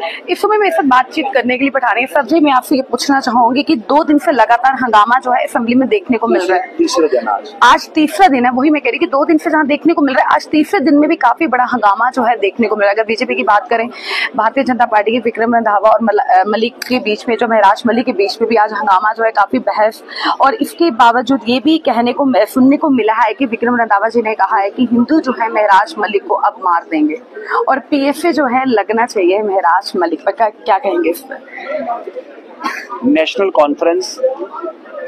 इस समय मेरे साथ बातचीत करने के लिए पठानिया साहब जी, मैं आपसे ये पूछना चाहूंगी कि 2 दिन से लगातार हंगामा जो है असेंबली में देखने को मिल रहा है। तीसरे दिन आज तीसरा दिन है, वही मैं कह रही कि 2 दिन से जहां देखने को मिल रहा है, आज तीसरे दिन में भी काफी बड़ा हंगामा जो है देखने को मिल रहा है। अगर बीजेपी की बात करें, भारतीय जनता पार्टी के विक्रम रंधावा और मलिक के बीच में, जो महराज मलिक के बीच में भी आज हंगामा जो है, काफी बहस। और इसके बावजूद ये भी सुनने को मिला है कि विक्रम रंधावा जी ने कहा है कि हिंदू जो है महराज मलिक को अब मार देंगे और पीएफए जो है लगना चाहिए महराज मलिक पर। क्या कहेंगे इस पर? नेशनल कॉन्फ्रेंस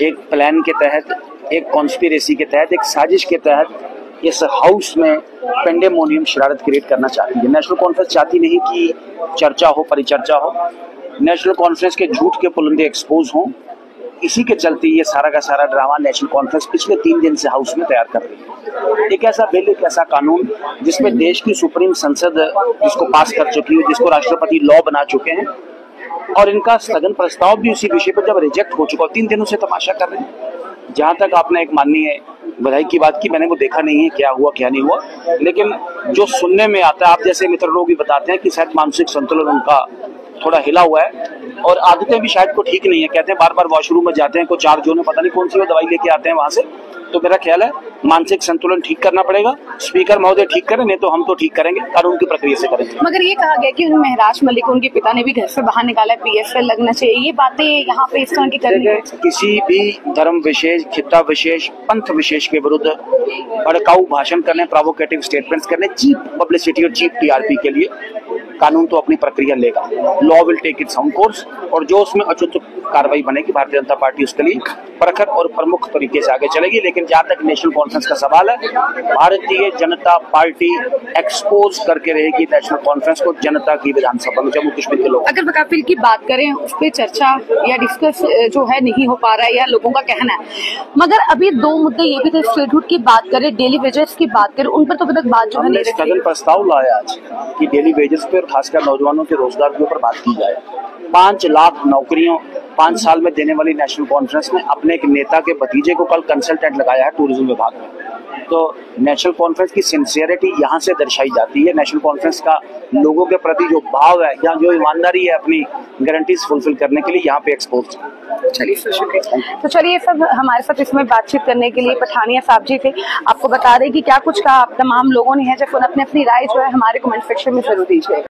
एक प्लान के तहत, एक कॉन्स्पिरेसी के तहत, एक साजिश के तहत इस हाउस में पेंडेमोनियम शरारत क्रिएट करना चाहती है। नेशनल कॉन्फ्रेंस चाहती नहीं कि चर्चा हो, परिचर्चा हो। नेशनल कॉन्फ्रेंस के झूठ के पुलंदे एक्सपोज हों। इसी के चलते ये सारा का सारा ड्रामा नेशनल कॉन्फ्रेंस पिछले 3 दिन से हाउस में तैयार कर रही है। एक ऐसा बिल, एक ऐसा कानून जिसमें देश की सुप्रीम संसद जिसको पास कर चुकी है, जिसको राष्ट्रपति लॉ बना चुके हैं, और इनका स्थगन प्रस्ताव भी उसी विषय पर जब रिजेक्ट हो चुका, 3 दिनों से तमाशा कर रहे हैं। जहां तक आपने एक माननीय बधाई की बात की, मैंने वो देखा नहीं है क्या हुआ क्या नहीं हुआ, लेकिन जो सुनने में आता है, आप जैसे मित्र लोग भी बताते हैं कि शायद मानसिक संतुलन उनका थोड़ा हिला हुआ है और आदतें भी शायद को ठीक नहीं है। कहते हैं बार बार वॉशरूम में जाते हैं, को 4 जोन में पता नहीं कौन सी वो दवाई लेके आते हैं वहां से। तो मेरा ख्याल है मानसिक संतुलन ठीक करना पड़ेगा। स्पीकर महोदय ठीक करें, नहीं तो हम तो ठीक करेंगे, कानून की प्रक्रिया से करेंगे। मगर ये कहा गया कि महराज मलिक, उनके पिता ने भी घर से बाहर निकाला, पीएफए लगना चाहिए, ये बातें यहाँ पे इस तरह की करनी है। किसी भी धर्म विशेष, खिता विशेष, पंथ विशेष के विरुद्ध भड़काऊ भाषण करने, प्रोवोकेटिव स्टेटमेंट्स करने, चीप पब्लिसिटी और चीप टीआरपी के लिए कानून तो अपनी प्रक्रिया लेगा। Law will take its own course, और जो उसमें उचित कार्रवाई बनेगी भारतीय जनता पार्टी उसके लिए प्रखर और प्रमुख तरीके से आगे चलेगी। लेकिन जहां तक नेशनल कॉन्फ्रेंस का सवाल है, भारतीय जनता पार्टी एक्सपोज करके रहेगी नेशनल कॉन्फ्रेंस को जनता की विधानसभा में, जम्मू कश्मीर के लोग। अगर वकाफिल की बात करें, उस पर चर्चा या डिस्कस जो है नहीं हो पा रहा है, या लोगों का कहना है। मगर अभी 2 मुद्दे ये भी थे, स्टेटहुड की बात करें, डेली वेजेस की बात करें, उन पर तो अभी तक बात जो है नहीं। स्थगन प्रस्ताव लाया आज कि डेली वेजेस पे और खासकर नौजवानों के रोजगार के ऊपर बात की जाए। 5 लाख नौकरियों 5 साल में देने वाली नेशनल कॉन्फ्रेंस ने अपने एक नेता के भतीजे को कल कंसल्टेंट लगाया है टूरिज्म विभाग में। तो नेशनल कॉन्फ्रेंस की सिंसियरिटी यहाँ से दर्शाई जाती है। नेशनल कॉन्फ्रेंस का लोगों के प्रति जो भाव है या जो ईमानदारी है अपनी गारंटीज फुलफिल करने के लिए, यहाँ पे एक्सपोज। चलिए सर, शुक्रिया। तो चलिए सब हमारे साथ इसमें बातचीत करने के लिए पठानिया साहब जी थे। आपको बता दें कि क्या कुछ कहा आप तमाम लोगों ने है, जब अपनी अपनी राय जो है हमारे कमेंट सेक्शन में जरूर दीजिए।